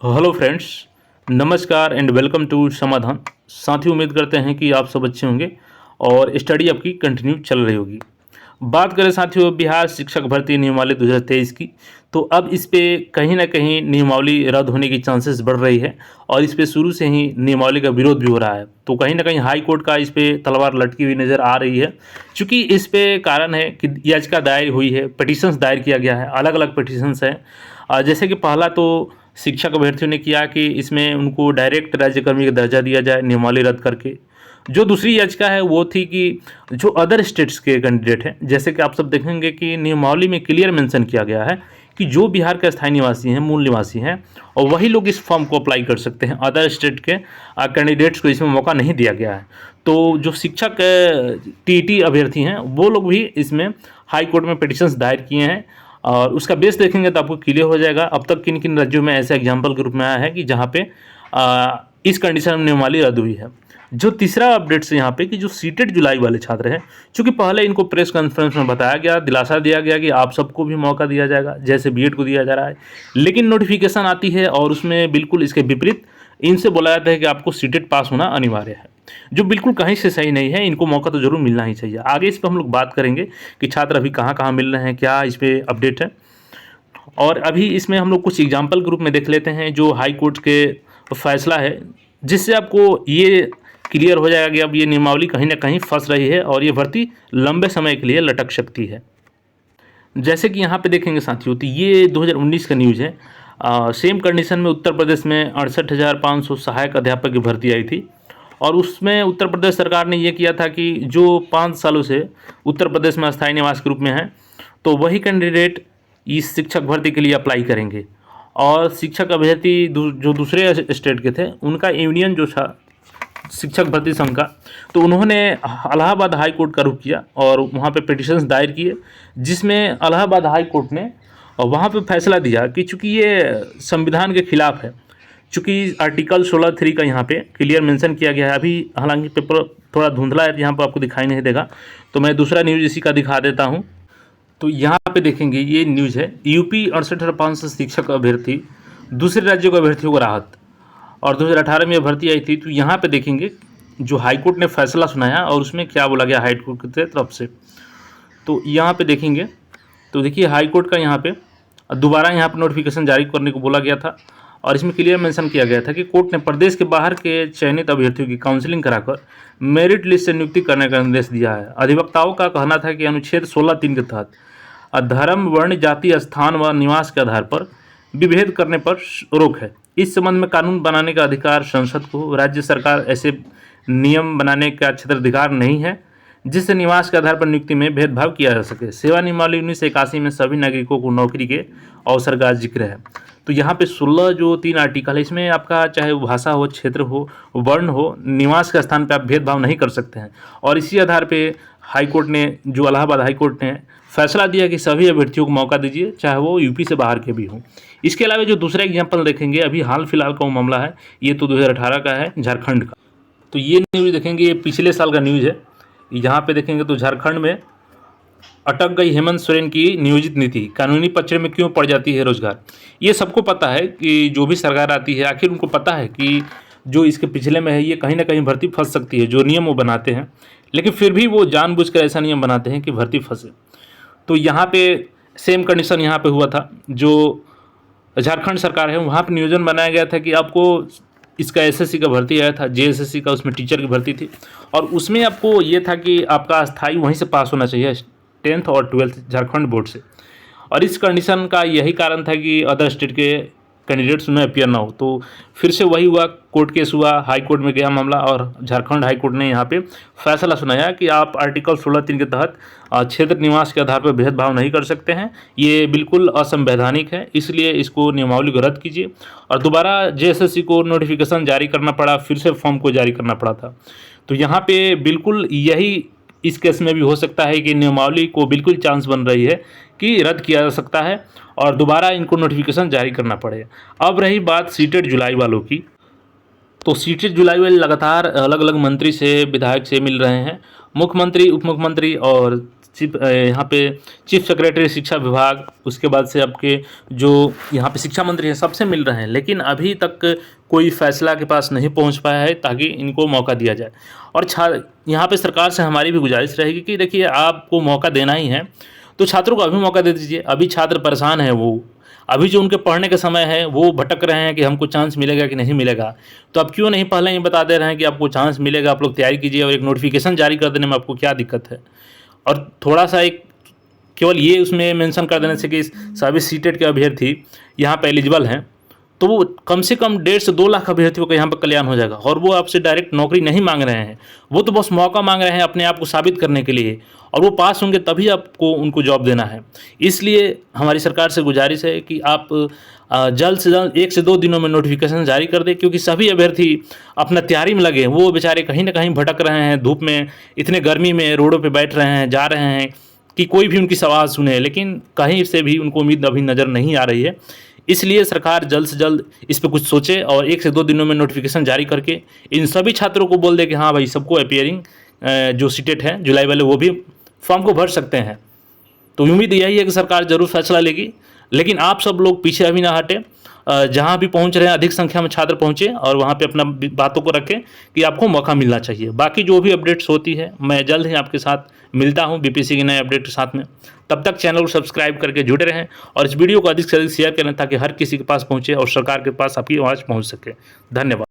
Hello friends, नमस्कार and welcome to समाधान। साथियों, उम्मीद करते हैं कि आप सब अच्छे होंगे और स्टडी आपकी कंटिन्यू चल रही होगी। बात करें साथियों बिहार शिक्षक भर्ती नियमावली 2023 की, तो अब इस पे कहीं ना कहीं नियमावली रद्द होने की चांसेस बढ़ रही है और इस पे शुरू से ही नियमावली का विरोध भी हो रहा है। तो कहीं ना कहीं हाई कोर्ट का इस पे तलवार लटकी हुई नज़र आ रही है, क्योंकि इस पे कारण है कि याचिका दायर हुई है, पिटीशंस दायर किया गया है, अलग अलग पिटीशंस हैं। जैसे कि पहला तो शिक्षक अभ्यर्थियों ने किया कि इसमें उनको डायरेक्ट राज्यकर्मी का दर्जा दिया जाए नियमावली रद्द करके। जो दूसरी याचिका है वो थी कि जो अदर स्टेट्स के कैंडिडेट हैं, जैसे कि आप सब देखेंगे कि नियमावली में क्लियर मेंशन किया गया है कि जो बिहार के स्थायी निवासी हैं, मूल निवासी हैं, और वही लोग इस फॉर्म को अप्लाई कर सकते हैं। अदर स्टेट के कैंडिडेट्स को इसमें मौका नहीं दिया गया है। तो जो शिक्षक टीईटी अभ्यर्थी हैं वो लोग भी इसमें हाई कोर्ट में पिटिशंस दायर किए हैं और उसका बेस देखेंगे तो आपको क्लियर हो जाएगा अब तक किन किन राज्यों में ऐसे एग्जाम्पल के रूप में आया है कि जहाँ पे इस कंडीशन में नियमावली रद्द हुई है। जो तीसरा अपडेट से यहाँ पे कि जो सीटेड जुलाई वाले छात्र हैं, चूंकि पहले इनको प्रेस कॉन्फ्रेंस में बताया गया, दिलासा दिया गया कि आप सबको भी मौका दिया जाएगा जैसे बीएड को दिया जा रहा है, लेकिन नोटिफिकेशन आती है और उसमें बिल्कुल इसके विपरीत इनसे बोला जाता है कि आपको सीटेड पास होना अनिवार्य है, जो बिल्कुल कहीं से सही नहीं है। इनको मौका तो जरूर मिलना ही चाहिए। आगे इस पर हम लोग बात करेंगे कि छात्र अभी कहाँ कहाँ मिल रहे हैं, क्या इस पर अपडेट है। और अभी इसमें हम लोग कुछ एग्जाम्पल के रूप में देख लेते हैं जो हाई कोर्ट के फैसला है, जिससे आपको ये क्लियर हो जाएगा कि अब ये नियमावली कहीं ना कहीं फंस रही है और ये भर्ती लंबे समय के लिए लटक सकती है। जैसे कि यहाँ पे देखेंगे साथियों, तो ये 2019 का न्यूज़ है। सेम कंडीशन में उत्तर प्रदेश में 68,500 सहायक अध्यापक की भर्ती आई थी और उसमें उत्तर प्रदेश सरकार ने ये किया था कि जो 5 सालों से उत्तर प्रदेश में अस्थायी निवास के रूप में है, तो वही कैंडिडेट इस शिक्षक भर्ती के लिए अप्लाई करेंगे। और शिक्षक अभ्यर्थी जो दूसरे स्टेट के थे, उनका यूनियन जो था शिक्षक भर्ती संघ का, तो उन्होंने इलाहाबाद हाई कोर्ट का रुख किया और वहाँ पे पिटिशंस दायर किए, जिसमें इलाहाबाद हाई कोर्ट ने वहाँ पे फैसला दिया कि चूँकि ये संविधान के खिलाफ है, चूँकि आर्टिकल 16(3) का यहाँ पे क्लियर मेंशन किया गया है। अभी हालांकि पेपर थोड़ा धुंधला है, यहाँ पर आपको दिखाई नहीं देगा, तो मैं दूसरा न्यूज़ इसी का दिखा देता हूँ। तो यहाँ पे देखेंगे ये न्यूज़ है, यूपी 68,500 शिक्षक अभ्यर्थी, दूसरे राज्यों के अभ्यर्थियों को राहत। और 2018 में यह भर्ती आई थी। तो यहाँ पे देखेंगे जो हाईकोर्ट ने फैसला सुनाया और उसमें क्या बोला गया हाईकोर्ट की तरफ से। तो यहाँ पे देखेंगे तो देखिए हाईकोर्ट का यहाँ पे दोबारा यहाँ पे नोटिफिकेशन जारी करने को बोला गया था और इसमें क्लियर मेंशन किया गया था कि कोर्ट ने प्रदेश के बाहर के चयनित अभ्यर्थियों की काउंसलिंग कराकर मेरिट लिस्ट से नियुक्ति करने का निर्देश दिया है। अधिवक्ताओं का कहना था कि अनुच्छेद 16(3) के तहत धर्म, वर्ण, जाति, स्थान व निवास के आधार पर विभेद करने पर रोक है। इस संबंध में कानून बनाने का अधिकार संसद को, राज्य सरकार ऐसे नियम बनाने का क्षेत्राधिकार नहीं है जिससे निवास के आधार पर नियुक्ति में भेदभाव किया जा सके। सेवा नियमावली 1981 में सभी नागरिकों को नौकरी के अवसर का जिक्र है। तो यहाँ पे 16 जो 3 आर्टिकल है, इसमें आपका चाहे वो भाषा हो, क्षेत्र हो, वर्ण हो, निवास के स्थान पर आप भेदभाव नहीं कर सकते हैं। और इसी आधार पर हाईकोर्ट ने, जो इलाहाबाद हाईकोर्ट ने फैसला दिया कि सभी अभ्यर्थियों को मौका दीजिए, चाहे वो यूपी से बाहर के भी हों। इसके अलावा जो दूसरा एग्जाम्पल देखेंगे, अभी हाल फिलहाल का वो मामला है, ये तो 2018 का है, झारखंड का। तो ये न्यूज़ देखेंगे, ये पिछले साल का न्यूज़ है। यहाँ पे देखेंगे तो झारखंड में अटक गई हेमंत सोरेन की नियोजित नीति, कानूनी पचड़े में क्यों पड़ जाती है रोजगार। ये सबको पता है कि जो भी सरकार आती है, आखिर उनको पता है कि जो इसके पिछले में है ये कहीं ना कहीं भर्ती फंस सकती है, जो नियम वो बनाते हैं, लेकिन फिर भी वो जानबूझकर ऐसा नियम बनाते हैं कि भर्ती फंसे। तो यहाँ पे सेम कंडीशन यहाँ पे हुआ था। जो झारखंड सरकार है वहाँ पे नियोजन बनाया गया था कि आपको इसका एसएससी का भर्ती आया था, जेएसएससी का, उसमें टीचर की भर्ती थी और उसमें आपको ये था कि आपका स्थायी वहीं से पास होना चाहिए, 10th और 12th झारखंड बोर्ड से। और इस कंडीशन का यही कारण था कि अदर स्टेट के कैंडिडेट्स में अपियर ना हो। तो फिर से वही हुआ, कोर्ट केस हुआ, हाई कोर्ट में गया मामला और झारखंड हाई कोर्ट ने यहाँ पे फैसला सुनाया कि आप आर्टिकल 16(3) के तहत क्षेत्र निवास के आधार पर भेदभाव नहीं कर सकते हैं, ये बिल्कुल असंवैधानिक है, इसलिए इसको नियमावली को रद्द कीजिए। और दोबारा जेएसएससी को नोटिफिकेशन जारी करना पड़ा, फिर से फॉर्म को जारी करना पड़ा था। तो यहाँ पे बिल्कुल यही इस केस में भी हो सकता है कि नियमावली को बिल्कुल चांस बन रही है कि रद्द किया जा सकता है और दोबारा इनको नोटिफिकेशन जारी करना पड़े। अब रही बात सीटेड जुलाई वालों की, तो सीटेड जुलाई वाले लगातार अलग अलग मंत्री से, विधायक से मिल रहे हैं, मुख्यमंत्री, उप मुख्यमंत्री और यहाँ पे चीफ सेक्रेटरी शिक्षा विभाग, उसके बाद से आपके जो यहाँ पे शिक्षा मंत्री हैं, सबसे मिल रहे हैं, लेकिन अभी तक कोई फैसला के पास नहीं पहुँच पाया है ताकि इनको मौका दिया जाए। और यहाँ पे सरकार से हमारी भी गुजारिश रहेगी कि देखिए आपको मौका देना ही है तो छात्रों को अभी मौका दे दीजिए। अभी छात्र परेशान है, वो अभी जो उनके पढ़ने का समय है वो भटक रहे हैं कि हमको चांस मिलेगा कि नहीं मिलेगा। तो आप क्यों नहीं पहले ही बता दे रहे हैं कि आपको चांस मिलेगा, आप लोग तैयारी कीजिए, और एक नोटिफिकेशन जारी कर देने में आपको क्या दिक्कत है। और थोड़ा सा एक केवल ये उसमें मेंशन कर देने से कि सभी सीटेट के अभ्यर्थी यहाँ पे एलिजिबल हैं, तो वो कम से कम 1.5 से 2 लाख अभ्यर्थियों का यहाँ पर कल्याण हो जाएगा। और वो आपसे डायरेक्ट नौकरी नहीं मांग रहे हैं, वो तो बस मौका मांग रहे हैं अपने आप को साबित करने के लिए, और वो पास होंगे तभी आपको उनको जॉब देना है। इसलिए हमारी सरकार से गुजारिश है कि आप जल्द से जल्द 1 से 2 दिनों में नोटिफिकेशन जारी कर दें, क्योंकि सभी अभ्यर्थी अपना तैयारी में लगे, वो बेचारे कहीं ना कहीं भटक रहे हैं, धूप में, इतने गर्मी में रोडों पे बैठ रहे हैं, जा रहे हैं कि कोई भी उनकी आवाज़ सुने, लेकिन कहीं से भी उनको उम्मीद अभी नज़र नहीं आ रही है। इसलिए सरकार जल्द से जल्द इस पे कुछ सोचे और 1 से 2 दिनों में नोटिफिकेशन जारी करके इन सभी छात्रों को बोल दे कि हाँ भाई, सबको अपीयरिंग जो सीटेट है जुलाई वाले, वो भी फॉर्म को भर सकते हैं। तो उम्मीद यही है कि सरकार ज़रूर फैसला लेगी, लेकिन आप सब लोग पीछे अभी ना हटें। जहाँ भी पहुँच रहे हैं अधिक संख्या में छात्र पहुँचे और वहाँ पे अपना बातों को रखें कि आपको मौका मिलना चाहिए। बाकी जो भी अपडेट्स होती है मैं जल्द ही आपके साथ मिलता हूँ बीपीएससी के नए अपडेट के साथ में। तब तक चैनल को सब्सक्राइब करके जुड़े रहें और इस वीडियो को अधिक से अधिक शेयर करें ताकि हर किसी के पास पहुँचे और सरकार के पास आपकी आवाज़ पहुँच सके। धन्यवाद।